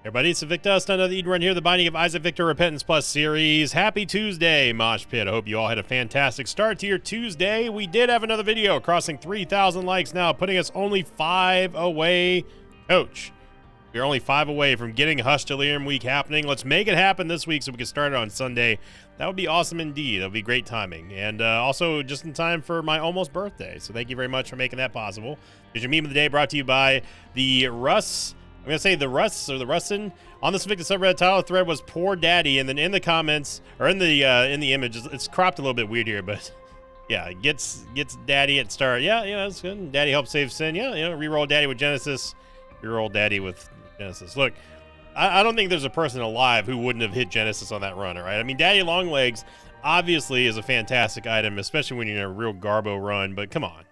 Everybody, it's Victus, another Eden Run here, the Binding of Isaac Victor Repentance Plus series. Happy Tuesday, Mosh Pit. I hope you all had a fantastic start to your Tuesday. We did have another video crossing 3,000 likes now, putting us only 5 away. Coach, we're only 5 away from getting Hush Delirium Week happening. Let's make it happen this week so we can start it on Sunday. That would be awesome indeed. That would be great timing. And also just in time for my almost birthday. So thank you very much for making that possible. Here's your meme of the day brought to you by the Russ. I'm going to say the Russ or the Russin. On this Victor subreddit, title thread was Poor Daddy. And then in the comments, or in the image, it's cropped a little bit weird here, but yeah, gets Daddy at start. Yeah, that's good. Daddy helps save sin. Yeah, reroll Daddy with Genesis. Reroll Daddy with Genesis. Look, I don't think there's a person alive who wouldn't have hit Genesis on that run, all right? I mean, Daddy Longlegs obviously is a fantastic item, especially when you're in a real Garbo run, but come on.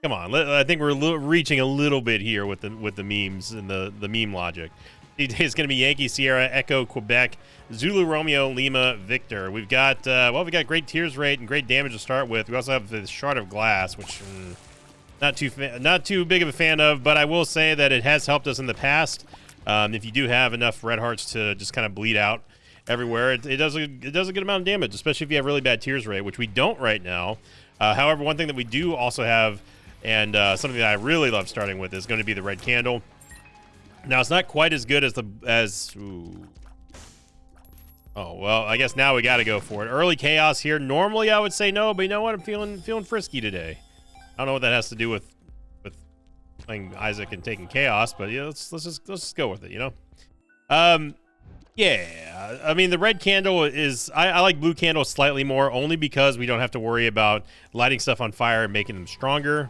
Come on, I think we're reaching a little bit here with the memes and the meme logic. It's going to be Yankee Sierra, Echo, Quebec, Zulu, Romeo, Lima, Victor. We've got we got great tears rate and great damage to start with. We also have the Shard of Glass, which not too big of a fan of, but I will say that it has helped us in the past. If you do have enough red hearts to just kind of bleed out everywhere, it does a good amount of damage, especially if you have really bad tears rate, which we don't right now. However, one thing that we do also have, and something that I really love starting with, is going to be the red candle. Now, it's not quite as good as oh, well, I guess now we got to go for it. Early chaos here. Normally, I would say no, but you know what? I'm feeling frisky today. I don't know what that has to do with playing Isaac and taking chaos, but yeah, let's just go with it. Yeah, I mean, the red candle is, I like blue candle slightly more, only because we don't have to worry about lighting stuff on fire and making them stronger.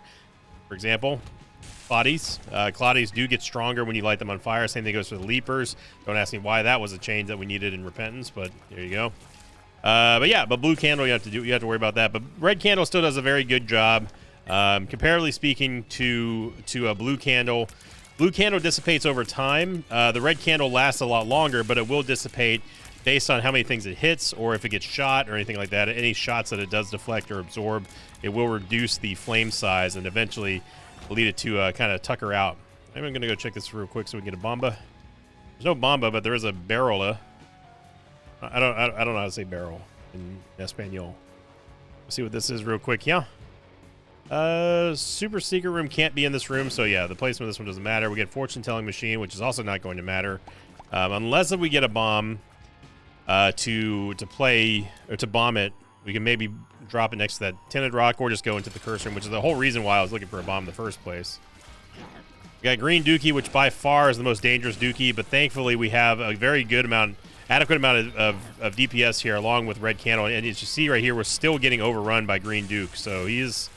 For example, Claudies. Claudies do get stronger when you light them on fire. Same thing goes for the Leapers. Don't ask me why that was a change that we needed in Repentance, but there you go. But blue candle, you have to worry about that. But red candle still does a very good job. Comparatively speaking to a blue candle. Blue candle dissipates over time. The red candle lasts a lot longer, but it will dissipate based on how many things it hits, or if it gets shot or anything like that. Any shots that it does deflect or absorb, it will reduce the flame size and eventually lead it to kind of tucker out. I'm going to go check this real quick so we can get a bomba. There's no bomba, but there is a barrel. I don't know how to say barrel in Espanol. Let's see what this is real quick. Yeah. Super secret room can't be in this room, so yeah, the placement of this one doesn't matter. We get fortune telling machine, which is also not going to matter, unless if we get a bomb to play or to bomb it. We can maybe drop it next to that tinted rock, or just go into the curse room, which is the whole reason why I was looking for a bomb in the first place. We got green Dookie, which by far is the most dangerous Dookie, but thankfully we have a very good amount, adequate amount of DPS here, along with red candle. And as you see right here, we're still getting overrun by green Duke, so he's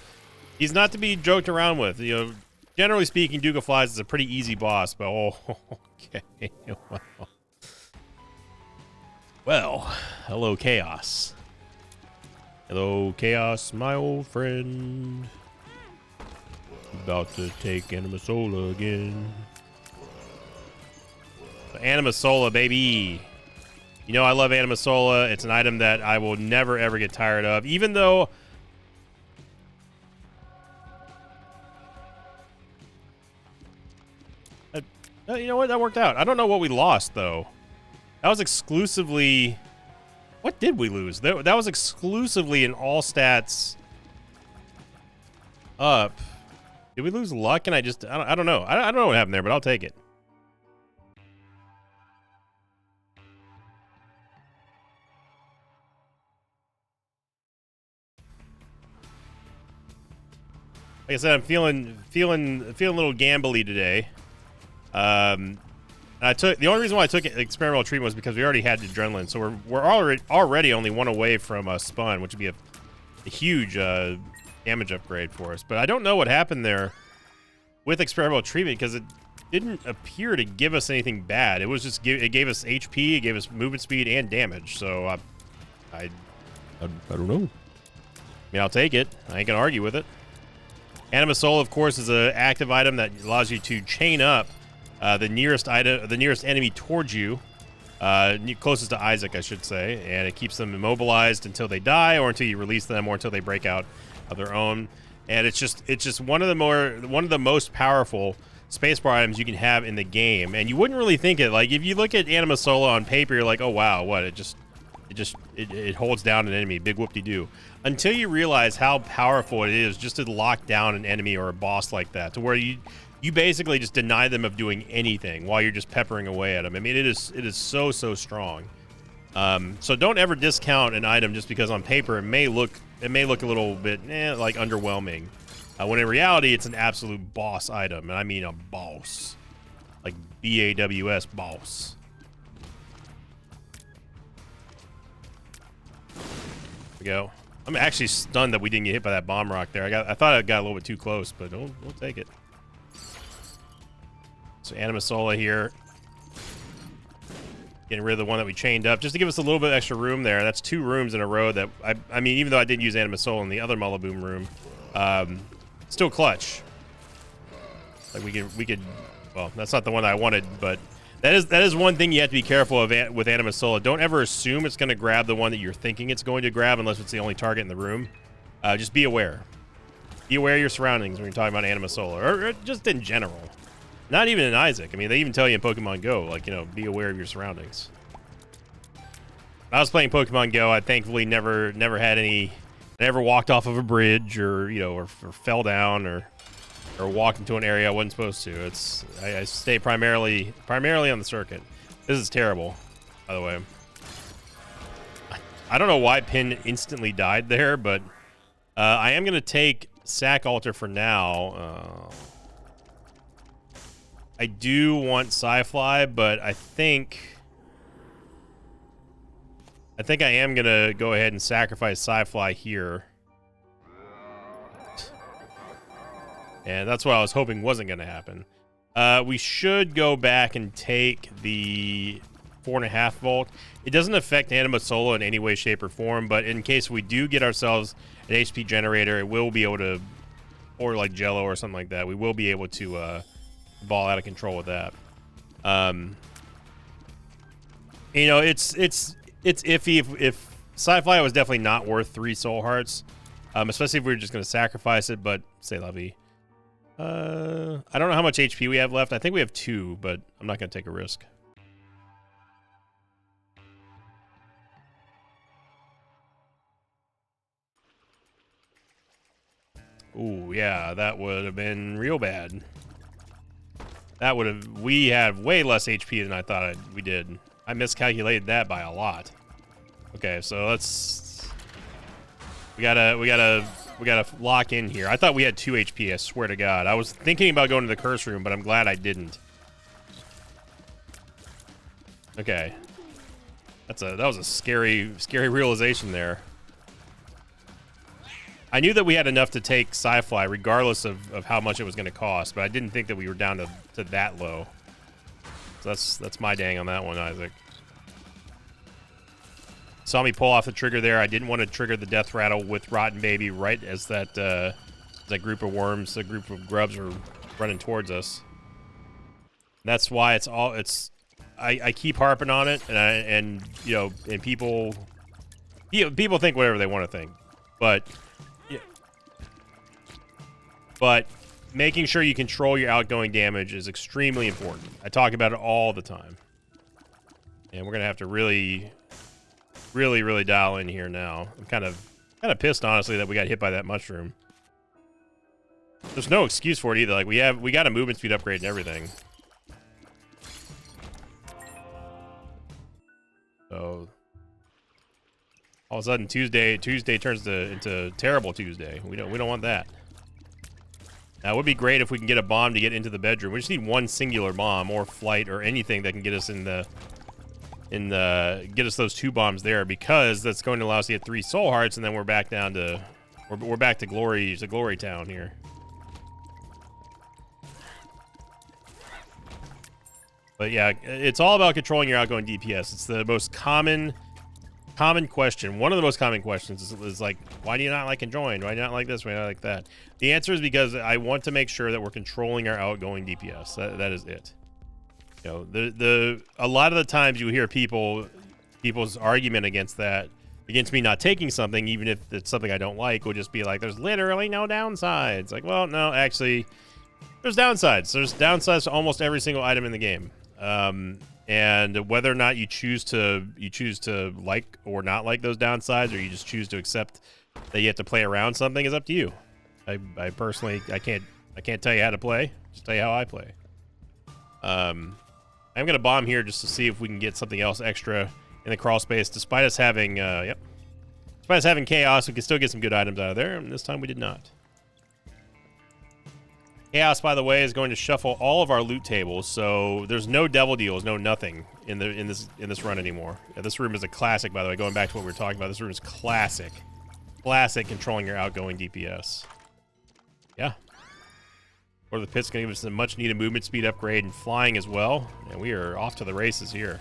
not to be joked around with. Generally speaking, Duke of Flies is a pretty easy boss, but okay. Well, hello, Chaos. Hello, Chaos, my old friend. About to take Anima Sola again. Anima Sola, baby. I love Anima Sola. It's an item that I will never, ever get tired of, even though... you know what? That worked out. I don't know what we lost, though. That was exclusively... What did we lose? That was exclusively an all stats up. Did we lose luck? And I don't know. I don't know what happened there, but I'll take it. Like I said, I'm feeling a little gambly today. The only reason why I took experimental treatment was because we already had adrenaline, so we're already only one away from a spun, which would be a huge damage upgrade for us. But I don't know what happened there with experimental treatment, because it didn't appear to give us anything bad. It was just it gave us HP, it gave us movement speed and damage. So I don't know. I mean, I'll take it. I ain't gonna argue with it. Anima Soul, of course, is an active item that allows you to chain up the nearest enemy towards you, closest to Isaac, I should say, and it keeps them immobilized until they die, or until you release them, or until they break out of their own. And it's just one of the most powerful spacebar items you can have in the game, and you wouldn't really think it. Like, if you look at Anima Sola on paper, you're like, oh wow, what? It holds down an enemy, big whoop-de-doo. Until you realize how powerful it is just to lock down an enemy or a boss like that, to where you basically just deny them of doing anything while you're just peppering away at them. I mean, it is so strong. So don't ever discount an item just because on paper it may look a little bit like underwhelming, when in reality it's an absolute boss item, and I mean a boss, like BAWS boss. There we go. I'm actually stunned that we didn't get hit by that bomb rock there. I thought I got a little bit too close, but we'll take it. So Anima Sola here. Getting rid of the one that we chained up, just to give us a little bit extra room there. That's 2 rooms in a row that, I mean, even though I didn't use Anima Sola in the other Mullaboom room, still clutch. Like we could, well, that's not the one I wanted, but that is one thing you have to be careful of with Anima Sola. Don't ever assume it's going to grab the one that you're thinking it's going to grab unless it's the only target in the room. Just be aware. Be aware of your surroundings when you're talking about Anima Sola, or just in general. Not even in Isaac. I mean, they even tell you in Pokemon Go, like, you know, be aware of your surroundings. When I was playing Pokemon Go, I thankfully never had any. I never walked off of a bridge, or you know, or fell down, or walked into an area I wasn't supposed to. I stay primarily on the circuit. This is terrible, by the way. I don't know why Pin instantly died there, but I am gonna take Sack Altar for now. I do want Psyfly, but I think I am gonna go ahead and sacrifice Psyfly here. And that's what I was hoping wasn't gonna happen. We should go back and take the 4.5 volt. It doesn't affect Anima Sola in any way, shape, or form, but in case we do get ourselves an HP generator, it will be able to, or like Jello or something like that, we will be able to ball out of control with that. You know, it's iffy if Psyfly was definitely not worth 3 soul hearts, especially if we were just going to sacrifice it, but say la vie. I don't know how much HP we have left. I think we have 2, but I'm not going to take a risk. Ooh, yeah, that would have been real bad. That would have, we had way less HP than I thought we did. I miscalculated that by a lot. Okay, so let's, we gotta lock in here. I thought we had 2 HP, I swear to God. I was thinking about going to the curse room, but I'm glad I didn't. Okay. That was a scary realization there. I knew that we had enough to take Psyfly regardless of how much it was going to cost, but I didn't think that we were down to that low. So that's my dang on that one, Isaac. Saw me pull off the trigger there. I didn't want to trigger the death rattle with Rotten Baby right as that group of worms, the group of grubs were running towards us. That's why I keep harping on it, and you know, and people think whatever they want to think, but making sure you control your outgoing damage is extremely important. I talk about it all the time, and we're gonna have to really dial in here now. I'm kind of pissed, honestly, that we got hit by that mushroom. There's no excuse for it either. Like, we got a movement speed upgrade and everything. So all of a sudden Tuesday turns into terrible Tuesday. We don't want that. Now, it would be great if we can get a bomb to get into the bedroom. We just need one singular bomb or flight or anything that can get us get us those 2 bombs there, because that's going to allow us to get 3 soul hearts, and then we're back down to we're back to glory town here. But yeah, it's all about controlling your outgoing DPS. It's the most common question. One of the most common questions is like, why do you not like conjoined? Why do you not like this? Why do you not like that? The answer is because I want to make sure that we're controlling our outgoing DPS. That is it. You know, a lot of the times you hear people's argument against me not taking something, even if it's something I don't like, will just be like, there's literally no downsides. Like, well, no, actually, there's downsides. There's downsides to almost every single item in the game. And whether or not you choose to like or not like those downsides, or you just choose to accept that you have to play around something, is up to you. I personally, I can't tell you how to play. Just tell you how I play. I'm gonna bomb here just to see if we can get something else extra in the crawl space. Despite us having, despite us having chaos, we can still get some good items out of there. And this time we did not. Chaos, by the way, is going to shuffle all of our loot tables, so there's no devil deals, no nothing in this run anymore. Yeah, this room is a classic, by the way. Going back to what we were talking about, this room is classic. Classic controlling your outgoing DPS. Yeah. Or the Pit's going to give us a much-needed movement speed upgrade and flying as well. And we are off to the races here.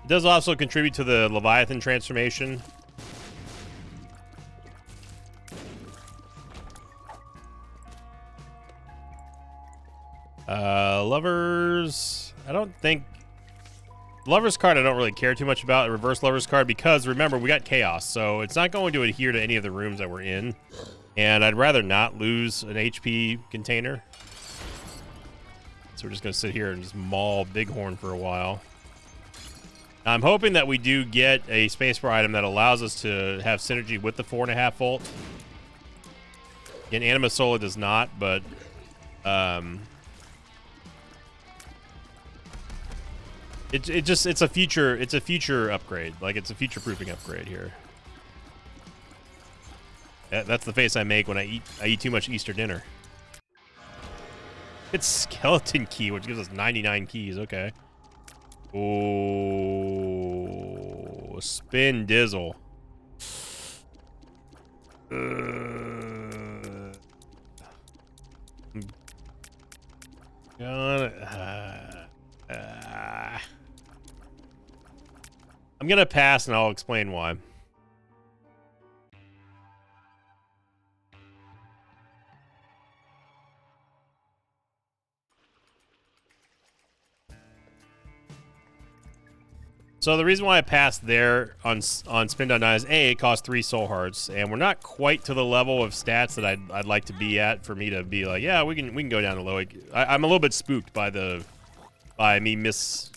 It does also contribute to the Leviathan transformation. Lovers, I don't think Lover's card I don't really care too much about. The reverse Lover's card, because remember, we got chaos, so it's not going to adhere to any of the rooms that we're in, and I'd rather not lose an HP container. So we're just gonna sit here and just maul Bighorn for a while. I'm hoping that we do get a spacebar item that allows us to have synergy with the 4.5 volt. Again, Anima Sola does not, but it's a future upgrade. Like, it's a future proofing upgrade here. That's the face I make when I eat too much Easter dinner. It's skeleton key, which gives us 99 keys. Okay. Oh, spin dizzle. I'm gonna pass, and I'll explain why. So the reason why I passed there on Spin.9 is A, it costs 3 soul hearts, and we're not quite to the level of stats that I'd like to be at for me to be like, yeah, we can go down to low. I'm a little bit spooked by me misjudging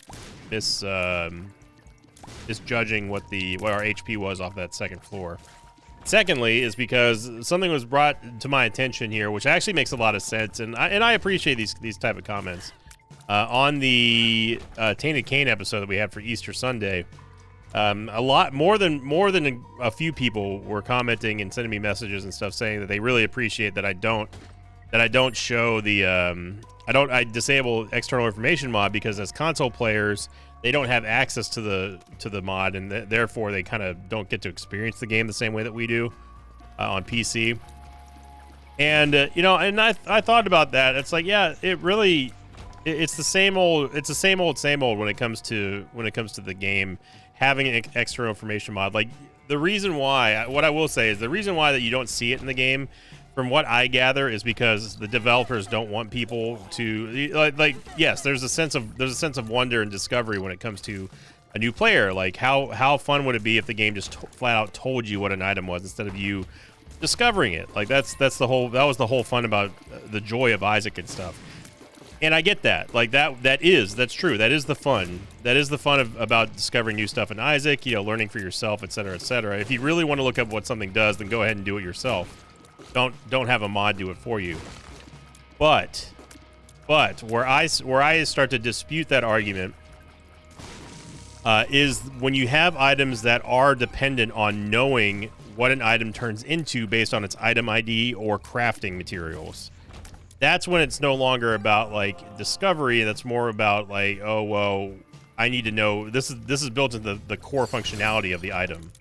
what our HP was off that second floor. Secondly, is because something was brought to my attention here, which actually makes a lot of sense, and I appreciate these type of comments. On the Tainted Cain episode that we had for Easter Sunday, a lot more than a few people were commenting and sending me messages and stuff saying that they really appreciate that I don't show the I disable external information mod, because as console players they don't have access to the mod, and therefore they kind of don't get to experience the game the same way that we do on PC. And and I thought about that. It's like, yeah, it's the same old when it comes to the game having an external information mod. Like, the reason why, what I will say is, the reason why that you don't see it in the game, from what I gather, is because the developers don't want people to like yes, there's a sense of wonder and discovery when it comes to a new player. Like, how fun would it be if the game just flat out told you what an item was instead of you discovering it? Like, that was the whole fun about the joy of Isaac and stuff. And I get that. Like, that's true. That is the fun. That is the fun about discovering new stuff in Isaac, learning for yourself, etc., etc. If you really want to look up what something does, then go ahead and do it yourself. Don't have a mod do it for you. But where I start to dispute that argument is when you have items that are dependent on knowing what an item turns into based on its item ID or crafting materials. That's when it's no longer about, like, discovery. That's more about, like, oh, well, I need to know. This is built into the core functionality of the item.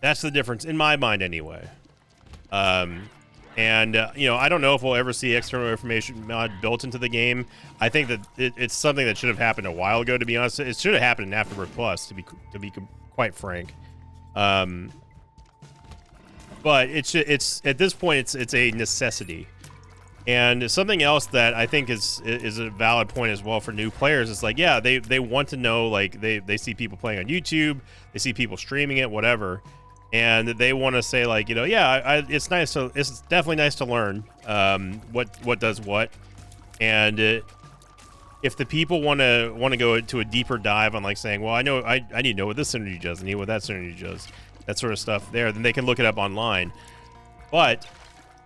That's the difference, in my mind, anyway. I don't know if we'll ever see external information mod built into the game. I think that it's something that should have happened a while ago, to be honest. It should have happened in Afterbirth Plus, to be quite frank. But it's at this point, it's a necessity. And something else that I think is a valid point as well for new players is, like, yeah, they want to know, like, they see people playing on YouTube, they see people streaming it, whatever. and they want to say like, you know, yeah, it's definitely nice to learn what does what, and if the people want to go into a deeper dive on like saying, well, I need to know what this synergy does, I need what that synergy does, that sort of stuff there, then they can look it up online. But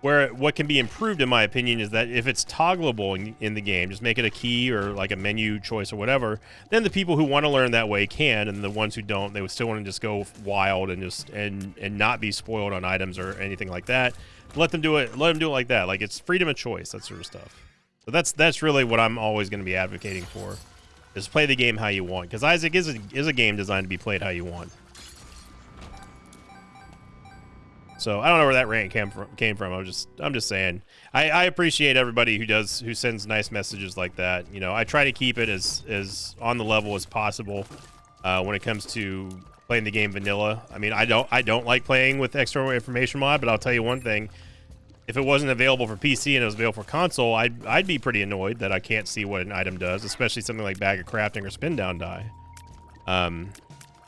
what can be improved, in my opinion, is that if it's toggleable in the game, just make it a key or like a menu choice or whatever, then the people who want to learn that way can, and the ones who don't, they would still want to just go wild and just and not be spoiled on items or anything like that. Let them do it like that. Like, it's freedom of choice, that sort of stuff. So that's really what I'm always going to be advocating for, is play the game how you want, because Isaac is a game designed to be played how you want. So I don't know where that rant came from. I'm just saying. I appreciate everybody who sends nice messages like that. You know, I try to keep it as on the level as possible when it comes to playing the game vanilla. I mean, I don't like playing with external information mod, but I'll tell you one thing. If it wasn't available for PC and it was available for console, I'd be pretty annoyed that I can't see what an item does, especially something like Bag of Crafting or Spin Down Die.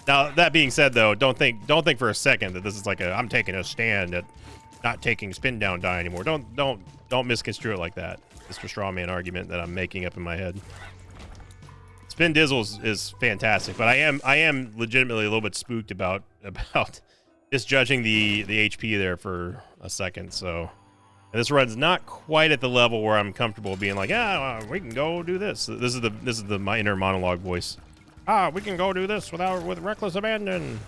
Now, that being said, though, don't think for a second that this is like I'm taking a stand at not taking Spin Down Die anymore. Don't misconstrue it like that. Mr. Strawman argument that I'm making up in my head. Spin Dizzle is fantastic, but I am legitimately a little bit spooked about just judging the HP there for a second. So this run's not quite at the level where I'm comfortable being like, we can go do this. This is my inner monologue voice. We can go do this with reckless abandon.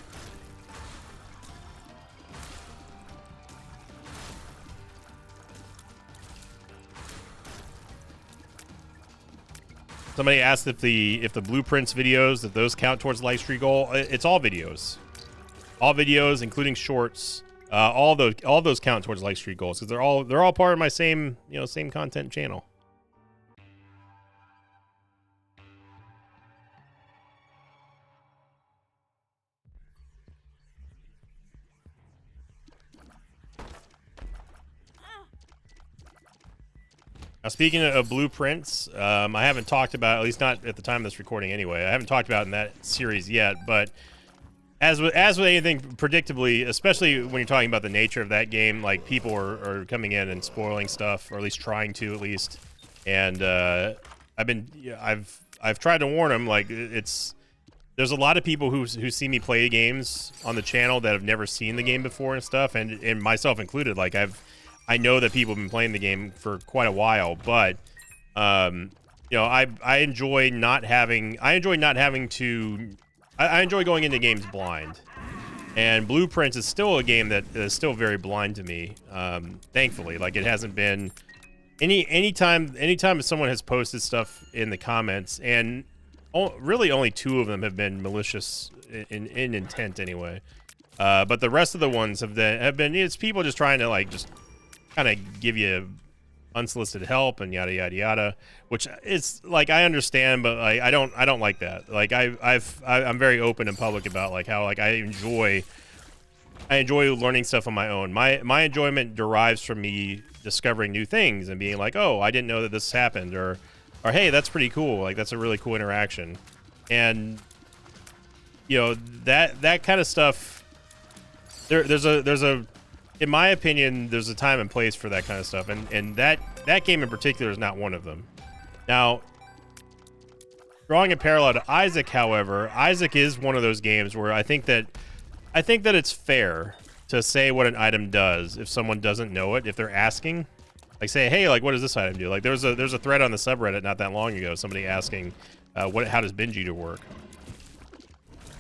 Somebody asked if the blueprints videos, if those count towards the light streak goal. It's all videos, including shorts. All those count towards light streak goals, because they're all part of my same content channel. Now, speaking of blueprints, I haven't talked about, at least not at the time of this recording anyway, I haven't talked about in that series yet, but as with anything, predictably, especially when you're talking about the nature of that game, like, people are coming in and spoiling stuff, or at least trying to, at least. And I've tried to warn them, like, there's a lot of people who see me play games on the channel that have never seen the game before and stuff, and myself included. Like, I know that people have been playing the game for quite a while, but you know, I enjoy not having to. I enjoy going into games blind, and Blueprints is still a game that is still very blind to me. Thankfully, like, it hasn't been anytime someone has posted stuff in the comments, and really only 2 of them have been malicious in intent anyway. But the rest of the ones have been it's people just trying to, like, just kind of give you unsolicited help and yada yada yada, which is, like, I understand, but like, I don't like that. Like, I'm very open and public about, like, how, like, I enjoy learning stuff on my own. My enjoyment derives from me discovering new things and being like, oh, I didn't know that this happened, or hey, that's pretty cool. Like, that's a really cool interaction. And you know, that kind of stuff. There's a in my opinion, there's a time and place for that kind of stuff, and that game in particular is not one of them. Now, drawing a parallel to Isaac, however, Isaac is one of those games where I think that it's fair to say what an item does if someone doesn't know it, if they're asking. Like, say, hey, like, what does this item do? Like, there's a thread on the subreddit not that long ago, somebody asking, how does binge eater work?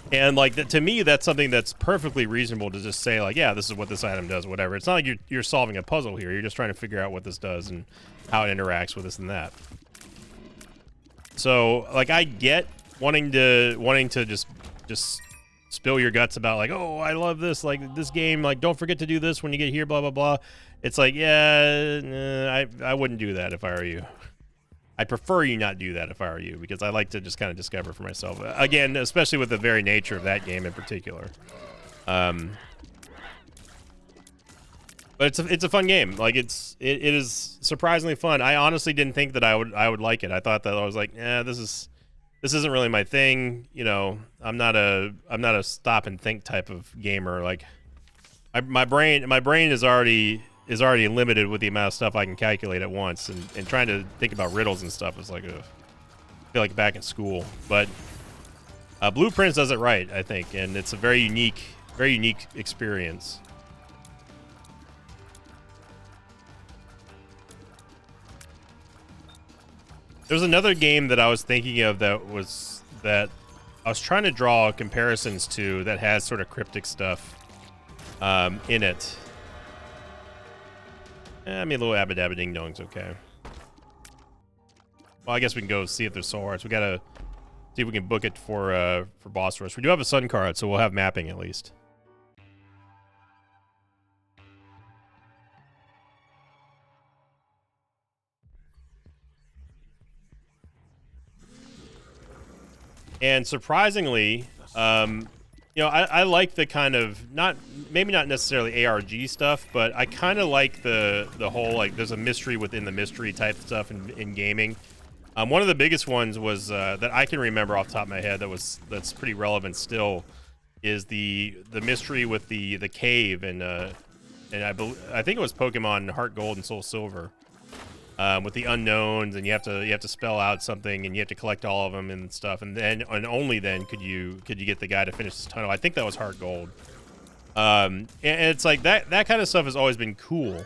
And, like, to me, that's something that's perfectly reasonable to just say, like, yeah, this is what this item does, whatever. It's not like you're solving a puzzle here. You're just trying to figure out what this does and how it interacts with this and that. So, like, I get wanting to just spill your guts about, like, oh, I love this, like, this game, like, don't forget to do this when you get here, blah, blah, blah. It's like, yeah, I wouldn't do that if I were you. I'd prefer you not do that if I were you, because I like to just kind of discover for myself. Again, especially with the very nature of that game in particular. But it's a fun game. Like, it is surprisingly fun. I honestly didn't think that I would like it. I thought that I was like, this isn't really my thing. You know, I'm not a stop and think type of gamer. Like, My brain is already limited with the amount of stuff I can calculate at once, and trying to think about riddles and stuff is like I feel like back in school. But Blueprints does it right, I think, and it's a very unique experience. There's another game that I was thinking of that I was trying to draw comparisons to that has sort of cryptic stuff in it. I mean, a little Abba Dabba Ding Dong's okay. Well, I guess we can go see if there's Soul Hearts. We gotta see if we can book it for Boss Rush. We do have a Sun card, so we'll have mapping at least. And surprisingly, you know, I like the kind of maybe not necessarily ARG stuff, but I kind of like the whole, like, there's a mystery within the mystery type stuff in gaming. One of the biggest ones was that I can remember off the top of my head that's pretty relevant still is the mystery with the cave and I think it was Pokemon Heart Gold and Soul Silver. With the unknowns, and you have to spell out something, and you have to collect all of them and stuff, and only then could you get the guy to finish this tunnel. I think that was Heart Gold. And it's like that kind of stuff has always been cool.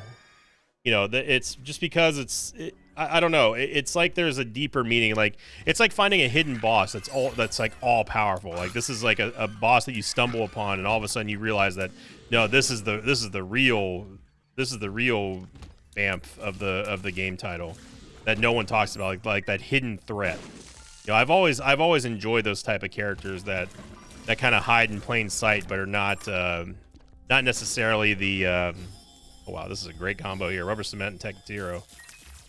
You know, it's just because I don't know. It's like there's a deeper meaning. Like, it's like finding a hidden boss that's like all powerful. Like, this is like a boss that you stumble upon, and all of a sudden you realize that no, this is the real BAMF of the game title that no one talks about, like that hidden threat. You know, I've always enjoyed those type of characters that kind of hide in plain sight, but are not necessarily the oh wow, this is a great combo here. Rubber Cement and Tech Zero.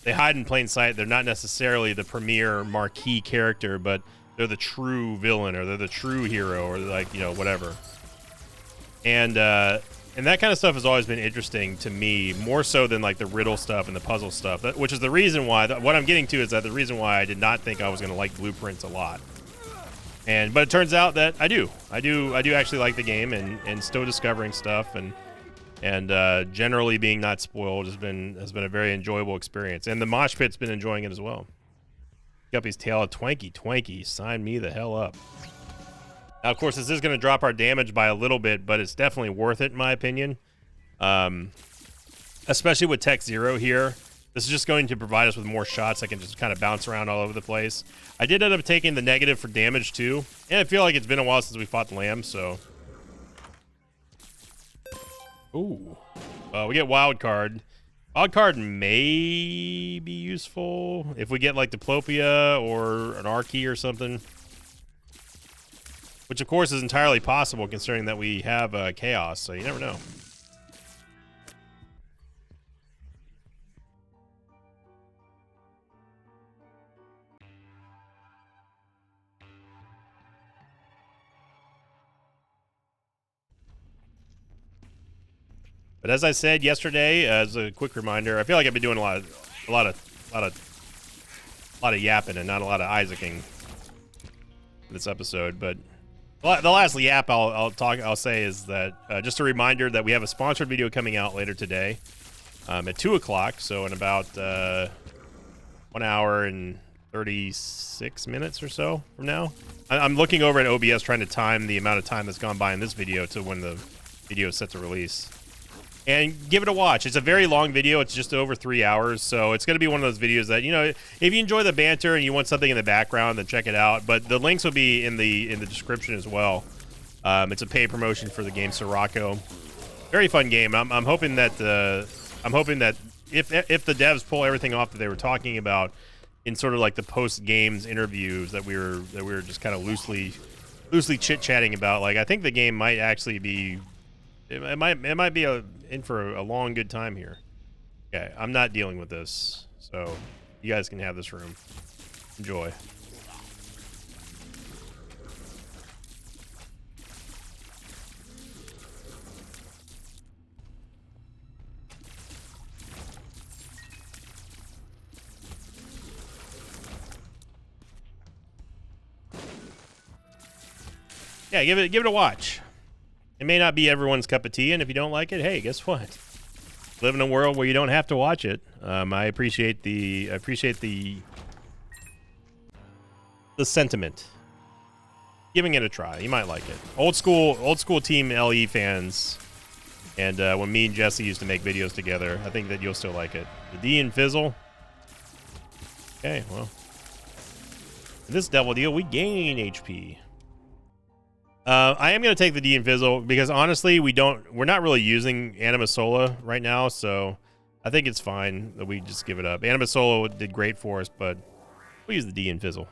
They hide in plain sight. They're not necessarily the premier marquee character, but they're the true villain, or they're the true hero, or like, you know, whatever. And that kind of stuff has always been interesting to me, more so than like the riddle stuff and the puzzle stuff. Which is the reason why what I'm getting to is that the reason why I did not think I was going to like Blueprints a lot. But it turns out that I do actually like the game, and still discovering stuff, and generally being not spoiled has been a very enjoyable experience. And the Mosh Pit's been enjoying it as well. Guppy's Tail, Twanky, sign me the hell up. Now, of course, this is going to drop our damage by a little bit, but it's definitely worth it in my opinion. Especially with Tech Zero here. This is just going to provide us with more shots. I can just kind of bounce around all over the place. I did end up taking the negative for damage too, and I feel like it's been a while since we fought the Lamb, so. Ooh. We get Wild Card. Wild Card may be useful if we get like Diplopia or an Archie or something. Which, of course, is entirely possible considering that we have Chaos, so you never know. But as I said yesterday, as a quick reminder, I feel like I've been doing a lot of yapping and not a lot of Isaacing this episode, but the last yap I'll say is that just a reminder that we have a sponsored video coming out later today at 2 o'clock, so in about 1 hour and 36 minutes or so from now. I'm looking over at OBS trying to time the amount of time that's gone by in this video to when the video is set to release. And give it a watch. It's a very long video. It's just over 3 hours, so it's going to be one of those videos that, you know, if you enjoy the banter and you want something in the background, then check it out. But the links will be in the description as well. It's a paid promotion for the game Sirocco. Very fun game. I'm hoping that if the devs pull everything off that they were talking about in sort of like the post games interviews that we were just kind of loosely chit chatting about, like, I think the game might actually be. It might be in for a long good time here. Okay, I'm not dealing with this, so you guys can have this room. Enjoy. Yeah, give it a watch. It may not be everyone's cup of tea, and if you don't like it, hey, guess what? Live in a world where you don't have to watch it. I appreciate the sentiment. Giving it a try. You might like it. Old school Team LE fans. And when me and Jesse used to make videos together, I think that you'll still like it. The D and Fizzle. Okay, well. This Devil Deal, we gain HP. I am going to take the D and Fizzle because honestly, we're not really using Anima Sola right now, so I think it's fine that we just give it up. Anima Sola did great for us, but we'll use the D and Fizzle.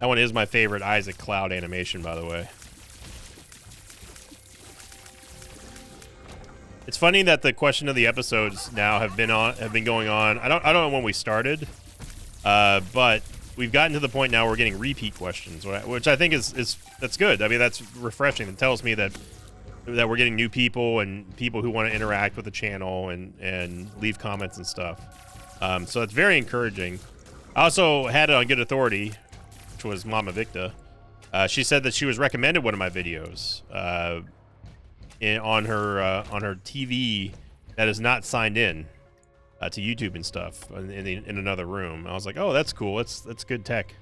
That one is my favorite Isaac Cloud animation, by the way. It's funny that the question of the episodes now have been going on. I don't know when we started, but we've gotten to the point now where we're getting repeat questions, which I think that's good. I mean, that's refreshing. It tells me that we're getting new people and people who want to interact with the channel and leave comments and stuff. So it's very encouraging. I also had it on good authority, which was Mama Victa. She said that she was recommended one of my videos on her TV that is not signed in to YouTube and stuff in another room. I was like, oh, that's cool. That's good tech.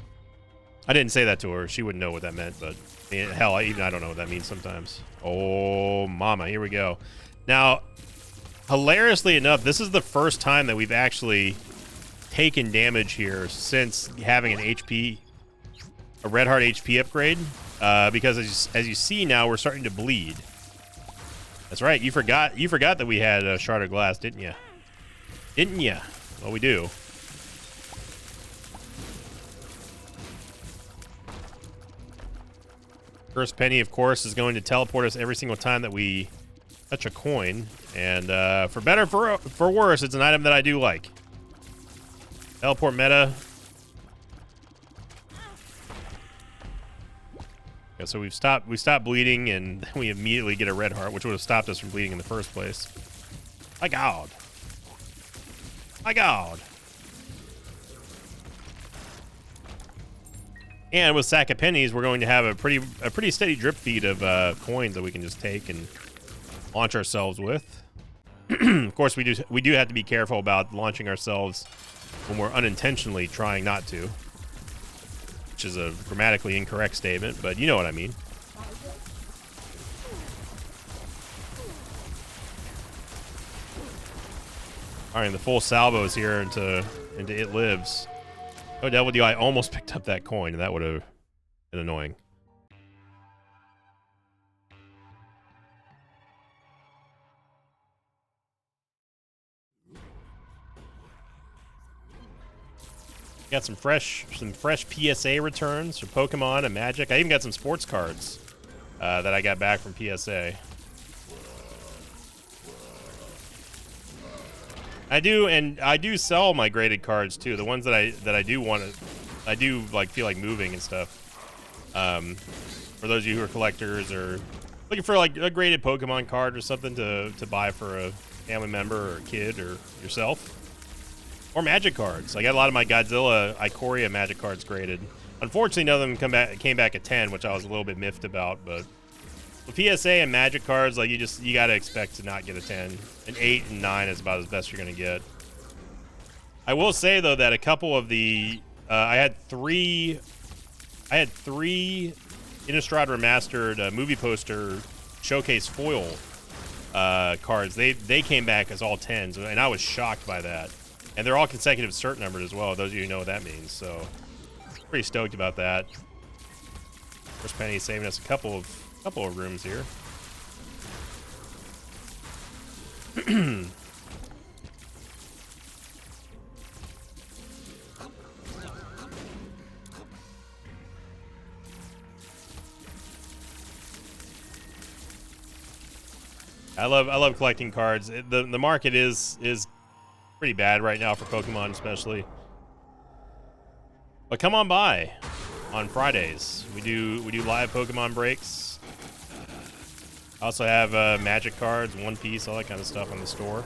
I didn't say that to her. She wouldn't know what that meant, but hell, even I don't know what that means sometimes. Oh, mama, here we go. Now, hilariously enough, this is the first time that we've actually taken damage here since having a Red Heart HP upgrade, because as you see now, we're starting to bleed. That's right. You forgot that we had a Shard of Glass, didn't you? Didn't you? Well, we do. First penny, of course, is going to teleport us every single time that we touch a coin. And for better or for worse, it's an item that I do like. Teleport meta. Yeah, so we stopped bleeding, and we immediately get a red heart, which would have stopped us from bleeding in the first place. My God. My God. And with Sack of Pennies, we're going to have a pretty steady drip feed of coins that we can just take and launch ourselves with. Of course, we do have to be careful about launching ourselves when we're unintentionally trying not to, which is a grammatically incorrect statement, but you know what I mean. All right, the full salvos here into It Lives. Oh, Devil Deal, I almost picked up that coin, and that would have been annoying. Got some fresh PSA returns for Pokemon and Magic. I even got some sports cards that I got back from PSA. I do sell my graded cards too. The ones that I do want to, I do like feel like moving and stuff. For those of you who are collectors or looking for like a graded Pokemon card or something to buy for a family member or a kid or yourself. Or Magic cards. I got a lot of my Godzilla Ikoria Magic cards graded. Unfortunately, none of them came back at 10, which I was a little bit miffed about. But with PSA and Magic cards, like you gotta expect to not get a 10. An 8 and 9 is about as best you're gonna get. I will say though that a couple of the I had three Innistrad Remastered movie poster showcase foil cards. They came back as all 10s, and I was shocked by that. And they're all consecutive cert numbered as well, those of you who know what that means. So, pretty stoked about that. First penny saving us a couple of rooms here. I love collecting cards. The market is pretty bad right now for Pokemon, especially. But come on by on Fridays. We do live Pokemon breaks. I also have Magic cards, One Piece, all that kind of stuff on the store.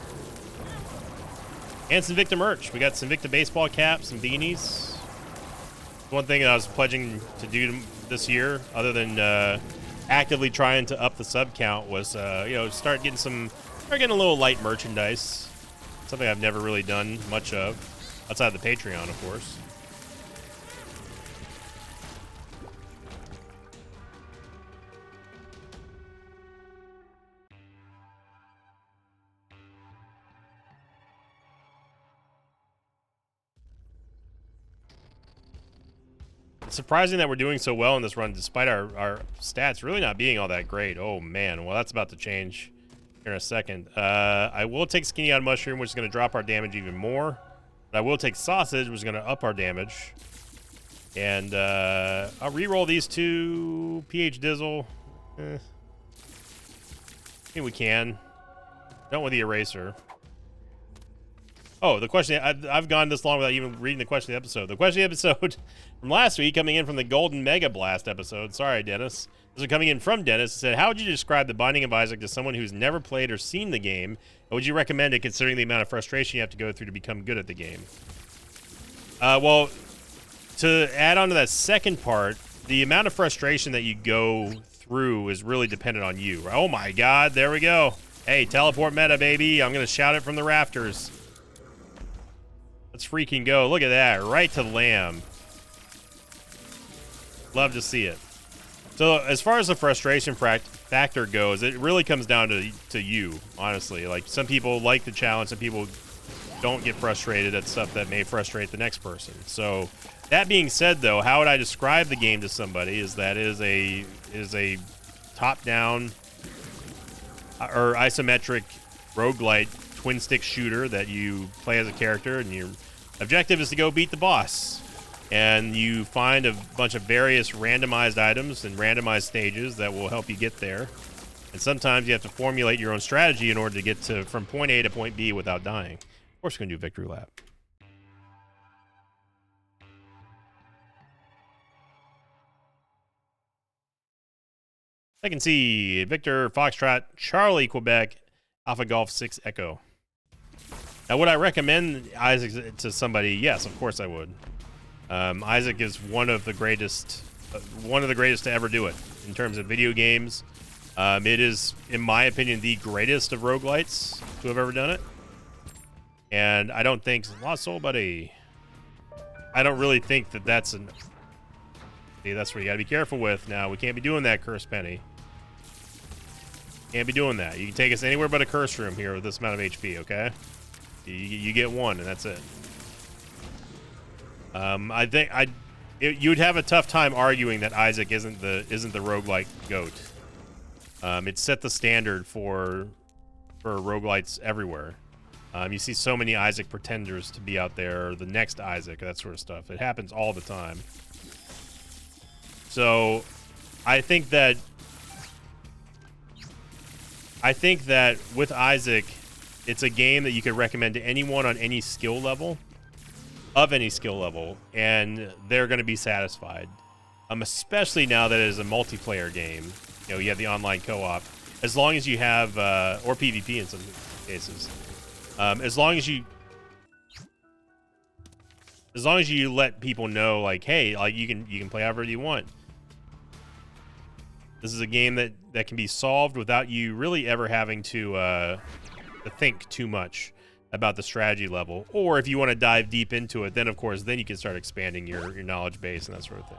And some Invicta merch. We got some Invicta baseball caps, some beanies. One thing that I was pledging to do this year, other than actively trying to up the sub count, was start getting a little light merchandise. Something I've never really done much of, outside of the Patreon, of course. It's surprising that we're doing so well in this run, despite our stats really not being all that great. Oh, man. Well, that's about to change here in a second. I will take Skinny on Mushroom, which is going to drop our damage even more. But I will take Sausage, which is going to up our damage. And I'll re-roll these two. PH Dizzle. I think we can. Don't with the Eraser. Oh, the question, I've gone this long without even reading the question of the episode. The question of the episode from last week, coming in from the Golden Mega Blast episode. Sorry, Dennis. This is coming in from Dennis. It said, how would you describe The Binding of Isaac to someone who's never played or seen the game? And would you recommend it considering the amount of frustration you have to go through to become good at the game? Well, to add on to that second part, the amount of frustration that you go through is really dependent on you. Oh my God, there we go. Hey, teleport meta, baby. I'm going to shout it from the rafters. Let's freaking go. Look at that. Right to Lamb. Love to see it. So as far as the frustration factor goes, it really comes down to you, honestly. Like, some people like the challenge, some people don't get frustrated at stuff that may frustrate the next person. So that being said, though, how would I describe the game to somebody is that it is a top-down or isometric roguelite twin-stick shooter that you play as a character, and your objective is to go beat the boss. And you find a bunch of various randomized items and randomized stages that will help you get there. And sometimes you have to formulate your own strategy in order to get from point A to point B without dying. Of course, we're going to do Victory Lap. Second C, Victor, Foxtrot, Charlie, Quebec, Alpha Golf 6 Echo. Now, would I recommend Isaac to somebody? Yes, of course I would. Isaac is one of the greatest to ever do it in terms of video games. It is, in my opinion, the greatest of roguelites to have ever done it. And I don't think Lost Soul Buddy. I don't really think that that's an. See, that's what you got to be careful with. Now, we can't be doing that, Curse Penny. Can't be doing that. You can take us anywhere but a curse room here with this amount of HP, okay? You get one, and that's it. I think you'd have a tough time arguing that Isaac isn't the roguelike GOAT. It set the standard for roguelites everywhere. You see so many Isaac pretenders to be out there, the next Isaac, that sort of stuff. It happens all the time. So, I think that with Isaac, it's a game that you could recommend to anyone on any skill level, and they're going to be satisfied. Especially now that it is a multiplayer game. You know, you have the online co-op. As long as you have, or PvP in some cases. As long as you let people know, like, hey, like you can play however you want. This is a game that can be solved without you really ever having to think too much about the strategy level. Or if you want to dive deep into it, then of course, then you can start expanding your knowledge base and that sort of thing.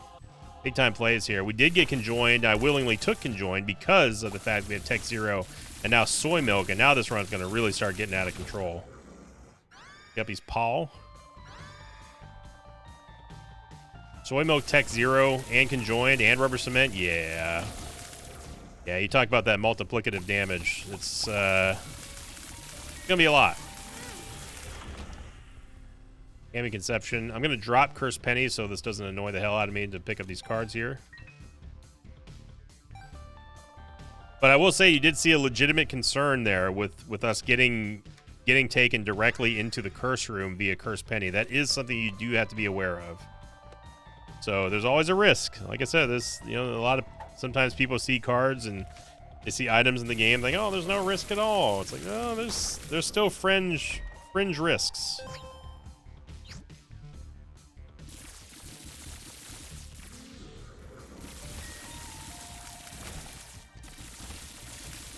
Big time plays here. We did get conjoined. I willingly took conjoined because of the fact we have Tech Zero and now Soy Milk, and now this run's going to really start getting out of control. Guppy's Paul. Soy Milk, Tech Zero, and conjoined, and Rubber Cement. Yeah. Yeah, you talk about that multiplicative damage. It's going to be a lot. Gaming Conception. I'm going to drop Curse Penny so this doesn't annoy the hell out of me to pick up these cards here. But I will say you did see a legitimate concern there with us getting taken directly into the curse room via Curse Penny. That is something you do have to be aware of. So there's always a risk. Like I said, sometimes people see cards and they see items in the game like, oh, there's no risk at all. It's like, no, there's still fringe Fringe risks.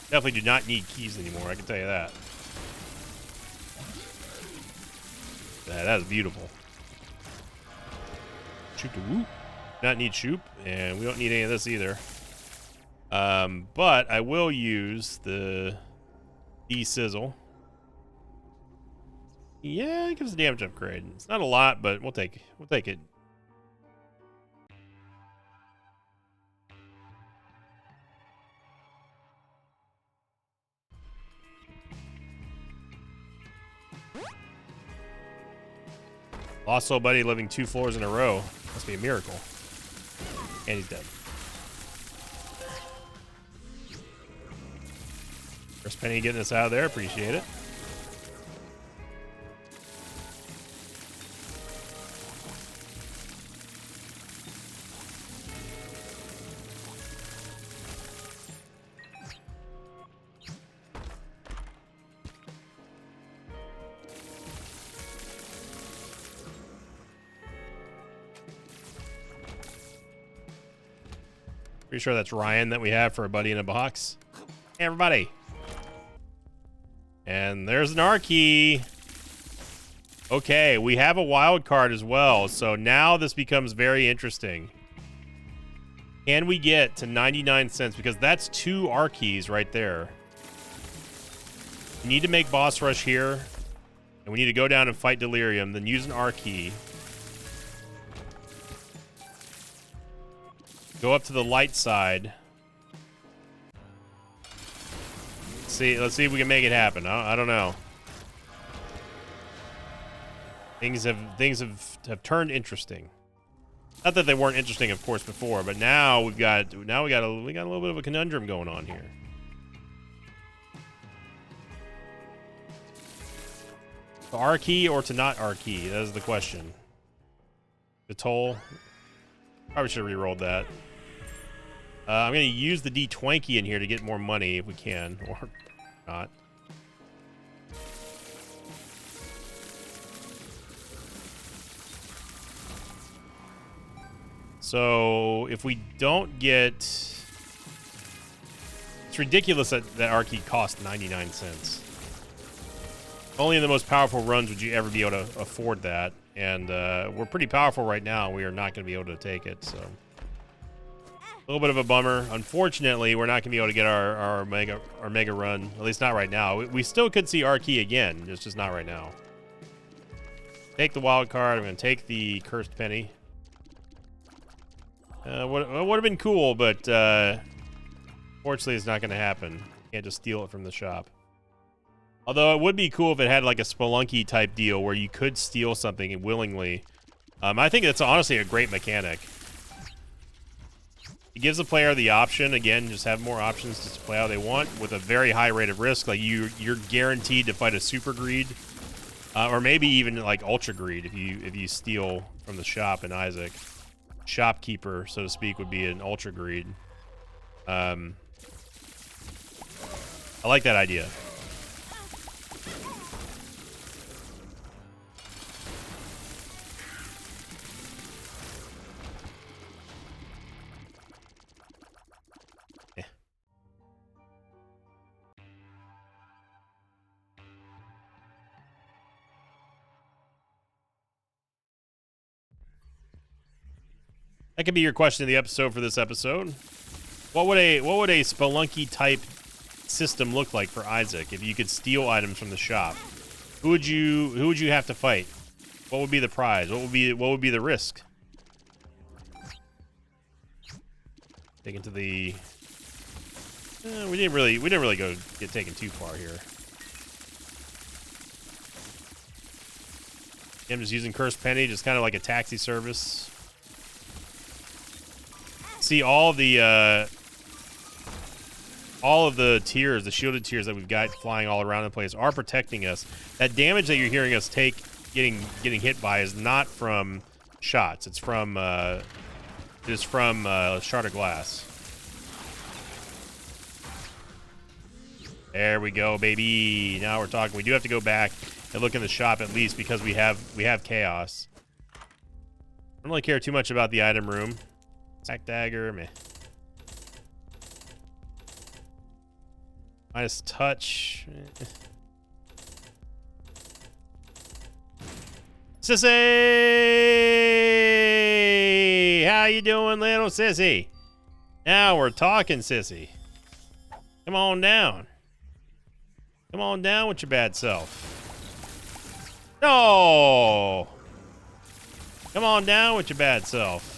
Definitely do not need keys anymore, I can tell you that. Yeah, that is beautiful. Shoot to whoop. Not need shoop, and we don't need any of this either. But I will use the de-sizzle. Yeah, it gives a damage upgrade. It's not a lot, but we'll take it. Lost soul buddy living 2 floors in a row. Must be a miracle. And he's dead. First penny getting us out of there. Appreciate it. Pretty sure that's Ryan that we have for a buddy in a box. Hey, everybody. And there's an R-key. Okay, we have a wild card as well. So now this becomes very interesting. Can we get to 99 cents? Because that's 2 R-keys right there. We need to make boss rush here. And we need to go down and fight Delirium. Then use an R-key. Go up to the light side. Let's see if we can make it happen. I don't know. Things have turned interesting. Not that they weren't interesting, of course, before, but now we got a little bit of a conundrum going on here. To R key or to not R key? That is the question. The toll. Probably should have re-rolled that. I'm going to use the D20 in here to get more money if we can, or not. So if we don't get... It's ridiculous that R-key costs 99 cents. Only in the most powerful runs would you ever be able to afford that. And we're pretty powerful right now. We are not going to be able to take it, so... A little bit of a bummer. Unfortunately, we're not going to be able to get our mega run. At least not right now. We still could see R-key again. It's just not right now. Take the wild card. I'm going to take the cursed penny. Would have been cool, but fortunately it's not going to happen. Can't just steal it from the shop. Although it would be cool if it had like a Spelunky type deal where you could steal something willingly. I think that's honestly a great mechanic. It gives the player the option, again, just have more options to play how they want with a very high rate of risk. Like you're guaranteed to fight a super greed, or maybe even like ultra greed if you steal from the shop in Isaac. Shopkeeper, so to speak, would be an ultra greed. I like that idea. That could be your question of the episode for this episode. What would a Spelunky type system look like for Isaac if you could steal items from the shop? Who would you have to fight? What would be the prize? What would be the risk? Taken to the we didn't really go get taken too far here. I'm just using Cursed Penny, just kind of like a taxi service. See all of the tiers, the shielded tiers that we've got flying all around the place are protecting us. That damage that you're hearing us take, getting hit by, is not from shots. It's from Shard of Glass. There we go, baby. Now we're talking. We do have to go back and look in the shop at least because we have chaos. I don't really care too much about the item room. Sack dagger, meh. Minus touch. Sissy! How you doing, little sissy? Now we're talking, sissy. Come on down. Come on down with your bad self. No! Come on down with your bad self.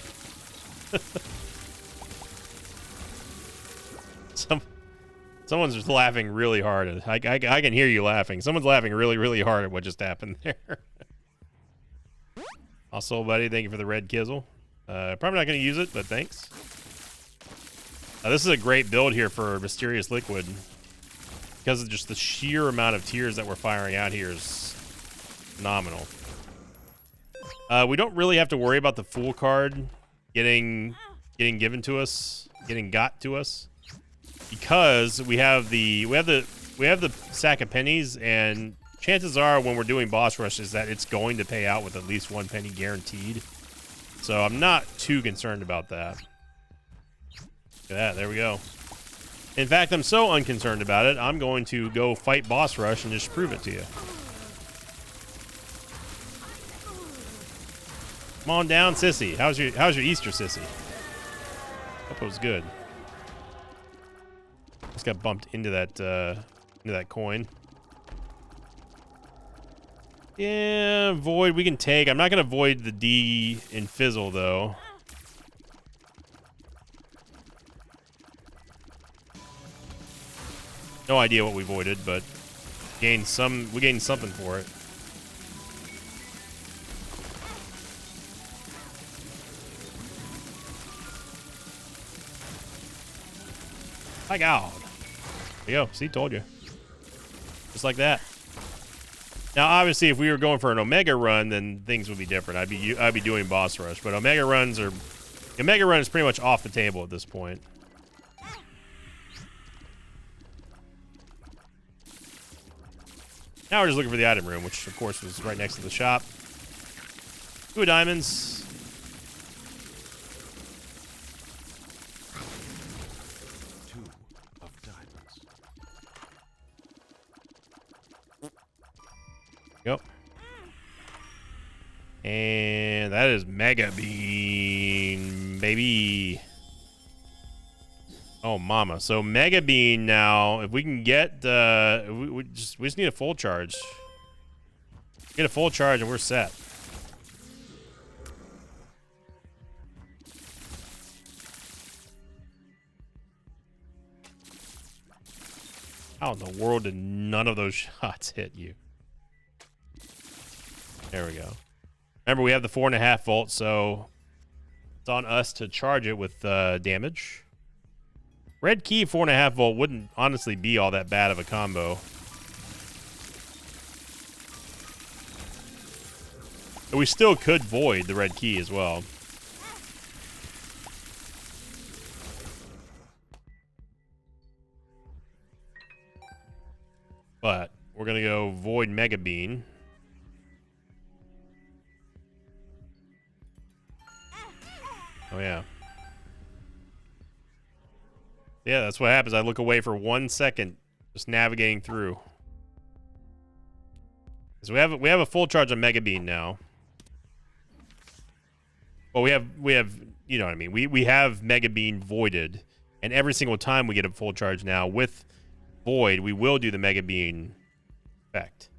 Someone's just laughing really hard. I can hear you laughing. Someone's laughing really, really hard at what just happened there. Also, buddy, thank you for the red kizzle. Probably not going to use it, but thanks. This is a great build here for Mysterious Liquid. Because of just the sheer amount of tiers that we're firing out here is phenomenal. We don't really have to worry about the Fool card getting given to us, getting got to us. Because we have the sack of pennies, and chances are when we're doing boss rushes that it's going to pay out with at least 1 penny guaranteed. So I'm not too concerned about that. Look at that, there we go. In fact, I'm so unconcerned about it, I'm going to go fight boss rush and just prove it to you. Come on down, sissy. How's your Easter, sissy? Hope it was good. Just got bumped into that coin. Yeah, void we can take. I'm not gonna void the D in fizzle though. No idea what we voided, but we gained something for it. My God. There you go. See, told you. Just like that. Now, obviously, if we were going for an Omega run, then things would be different. I'd be doing boss rush, but Omega run is pretty much off the table at this point. Now we're just looking for the item room, which of course was right next to the shop. 2 diamonds. Yep. And that is Mega Bean, baby. Oh, mama. So Mega Bean now, if we can get, we just need a full charge. Get a full charge and we're set. How in the world did none of those shots hit you? There we go. Remember, we have the 4.5 volt, so it's on us to charge it with damage. Red key 4.5 volt wouldn't honestly be all that bad of a combo. But we still could void the red key as well. But we're gonna go void Mega Bean. Oh yeah. Yeah, that's what happens. I look away for 1 second, just navigating through. So we have a full charge on Mega Bean now. Well, we have you know what I mean. We have Mega Bean voided, and every single time we get a full charge now with void, we will do the Mega Bean effect.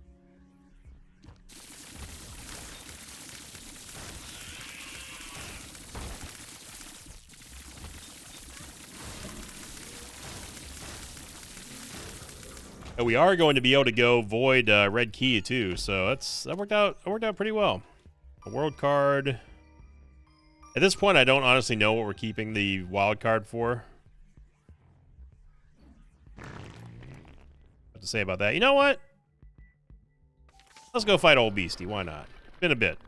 And we are going to be able to go void red key too, so that worked out pretty well. A world card. At this point, I don't honestly know what we're keeping the wild card for. What to say about that? You know what? Let's go fight old Beastie. Why not? It's been a bit.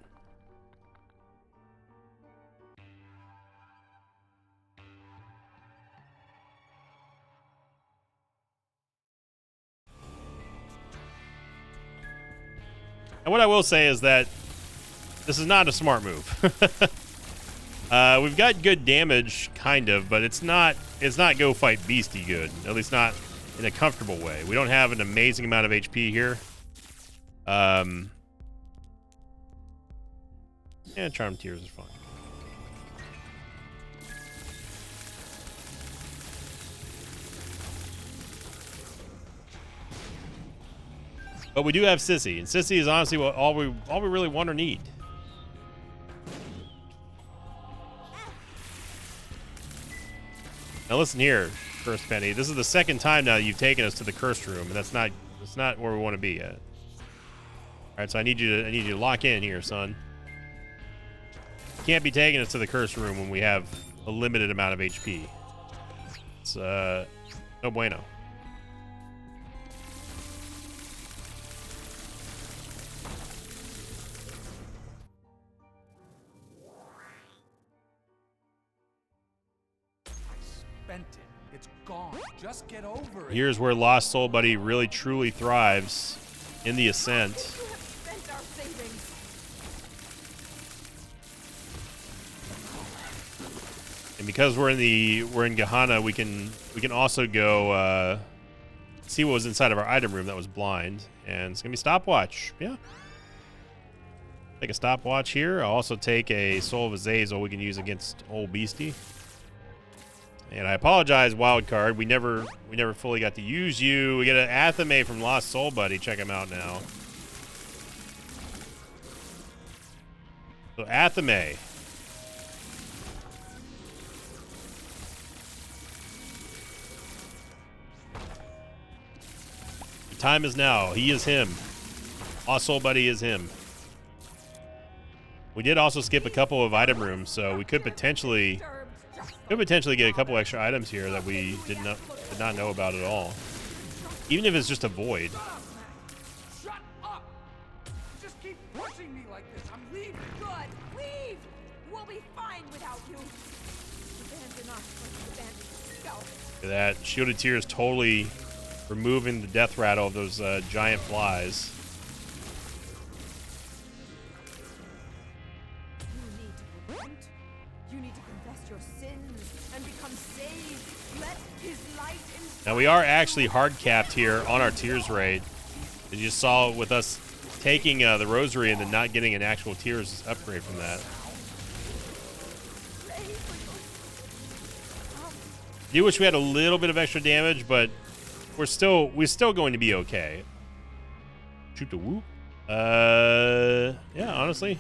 And what I will say is that this is not a smart move. We've got good damage, kind of, but it's not go fight beastie good. At least not in a comfortable way. We don't have an amazing amount of HP here. Yeah, Charm Tears is fine. But we do have Sissy, and Sissy is honestly what all we really want or need. Now listen here, Cursed Penny. This is the second time now you've taken us to the cursed room, and that's not where we want to be yet. All right, so I need you to lock in here, son. You can't be taking us to the cursed room when we have a limited amount of HP. It's no bueno. It's gone. Just get over it. Here's where Lost Soul Buddy really truly thrives in the Ascent. And because we're in Gehenna, we can also go see what was inside of our item room that was blind, and it's gonna be stopwatch. Yeah. Take a stopwatch here. I'll also take a Soul of Azazel we can use against Old Beastie. And I apologize, Wildcard. We never fully got to use you. We get an Athame from Lost Soul Buddy. Check him out now. So Athame. The time is now. He is him. Lost Soul Buddy is him. We did also skip a couple of item rooms, so we could potentially get a couple extra items here that we did not know about at all. Even if it's just a void. Shut up! Just keep pushing me like this. I'm leaving. Good. Leave. We'll be fine without you. Abandon us like you abandoned yourself. Look at that. Shielded Tears totally removing the death rattle of those giant flies. Now we are actually hard capped here on our Tears raid. As you saw with us taking the Rosary and then not getting an actual Tears upgrade from that. Do wish we had a little bit of extra damage, but we're still going to be okay. Shoot the whoop. Yeah, honestly.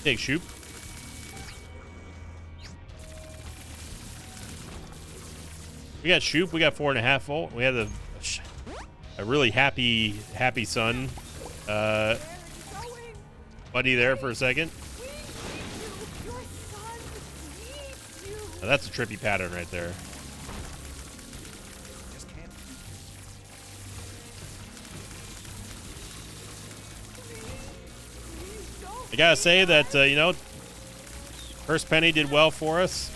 Take Shoop. We got Shoop. We got 4.5 volt. We had a really happy son buddy there for a second. Now that's a trippy pattern right there. I gotta say that you know, Cursed Penny did well for us.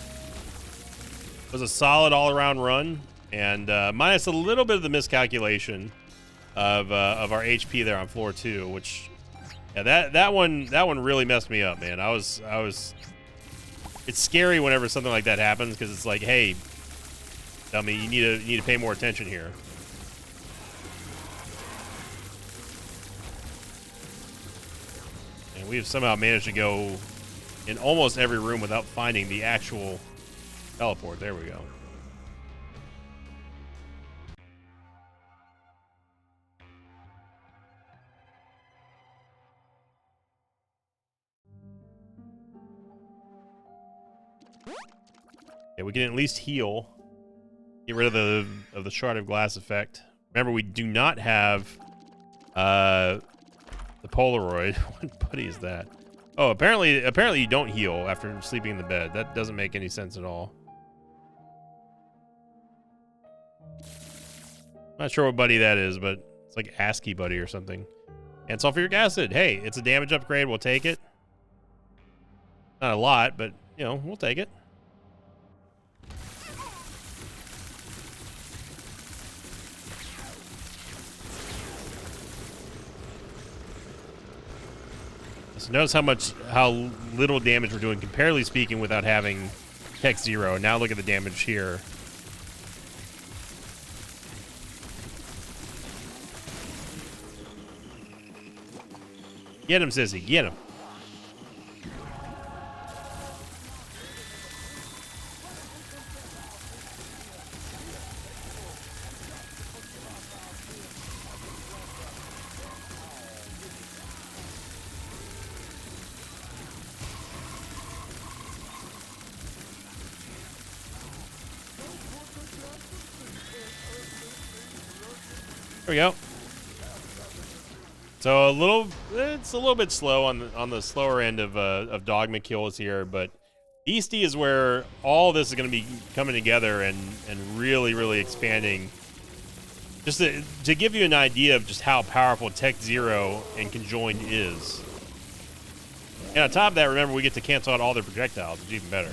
Was a solid all-around run, and minus a little bit of the miscalculation of our HP there on floor 2, which that one really messed me up, man. I was it's scary whenever something like that happens, because it's like, hey, dummy, you need to pay more attention here. And we have somehow managed to go in almost every room without finding the actual teleport. There we go. Yeah, we can at least heal. Get rid of the Shard of Glass effect. Remember, we do not have the Polaroid. What buddy is that? Oh, apparently you don't heal after sleeping in the bed. That doesn't make any sense at all. Not sure what buddy that is, but it's like ASCII buddy or something. And sulfuric acid. Hey, it's a damage upgrade. We'll take it. Not a lot, but, you know, we'll take it. So notice how little damage we're doing, comparatively speaking, without having Tech Zero. Now look at the damage here. Get him, Sissy. Get him. There we go. So it's a little bit slow on the slower end of Dogma kills here, but Beastie is where all this is going to be coming together and really expanding. Just to give you an idea of just how powerful Tech Zero and Conjoined is. And on top of that, remember, we get to cancel out all their projectiles, which is even better.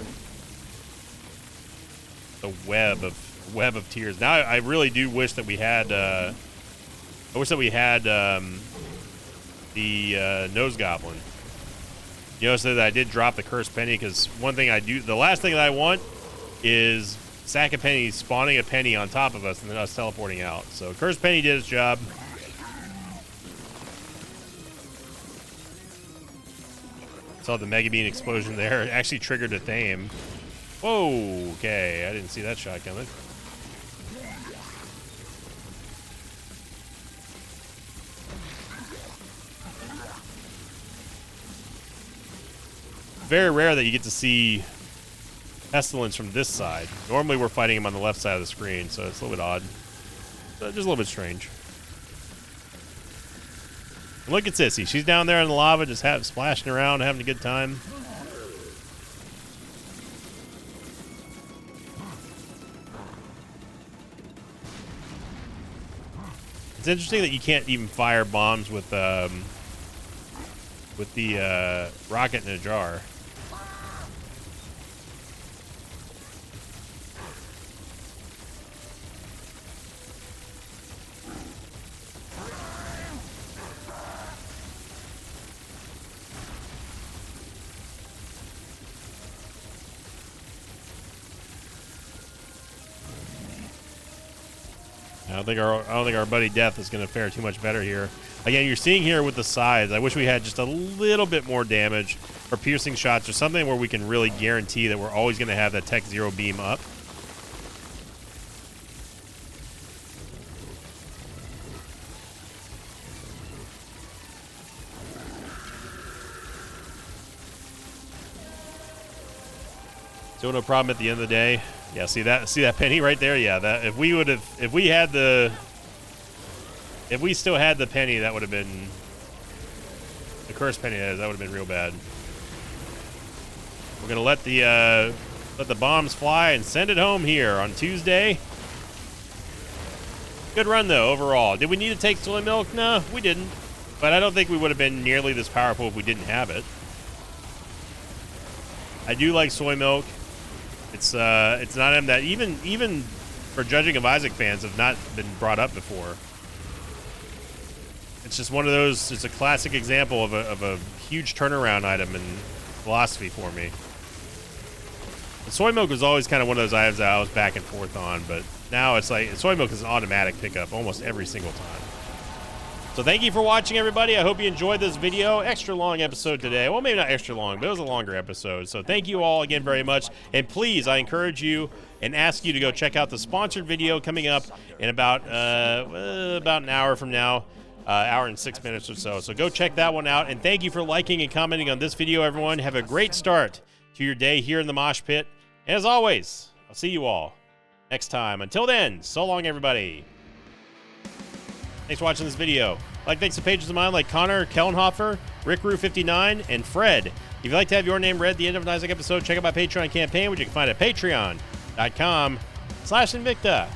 The web of tears. Now I really do wish that we had the Nose Goblin. You notice that I did drop the Cursed Penny, because the last thing that I want is Sack of Pennies spawning a penny on top of us and then us teleporting out. So Cursed Penny did its job. Saw the Mega Bean explosion there. It actually triggered a Thame. Whoa, okay, I didn't see that shot coming. Very rare that you get to see Pestilence from this side. Normally we're fighting him on the left side of the screen, so it's a little bit odd. Just a little bit strange. And look at Sissy. She's down there in the lava just splashing around, having a good time. It's interesting that you can't even fire bombs with the rocket in a jar. I don't think our buddy Death is going to fare too much better here. Again, you're seeing here with the sides, I wish we had just a little bit more damage or piercing shots or something where we can really guarantee that we're always going to have that Tech Zero beam up. So no problem at the end of the day. Yeah, see that penny right there? Yeah, that if we still had the penny, that would have been the Cursed Penny. That would have been real bad. We're gonna let the bombs fly and send it home here on Tuesday. Good run though overall. Did we need to take Soy Milk? No, we didn't. But I don't think we would have been nearly this powerful if we didn't have it. I do like Soy Milk. It's not him that even for Judging of Isaac fans have not been brought up before. It's just one of those. It's a classic example of a huge turnaround item in philosophy for me. The Soy Milk was always kind of one of those items that I was back and forth on, but now it's like Soy Milk is an automatic pickup almost every single time. So thank you for watching, everybody. I hope you enjoyed this video. Extra long episode today. Well, maybe not extra long, but it was a longer episode. So thank you all again very much. And please, I encourage you and ask you to go check out the sponsored video coming up in about an hour from now, hour and 6 minutes or so. So go check that one out. And thank you for liking and commenting on this video, everyone. Have a great start to your day here in the Mosh Pit. And as always, I'll see you all next time. Until then, so long, everybody. Thanks for watching this video. Thanks to pages of mine like Connor Kellenhofer, Rickru59, and Fred. If you'd like to have your name read at the end of an Isaac episode, check out my Patreon campaign, which you can find at patreon.com/Invicta.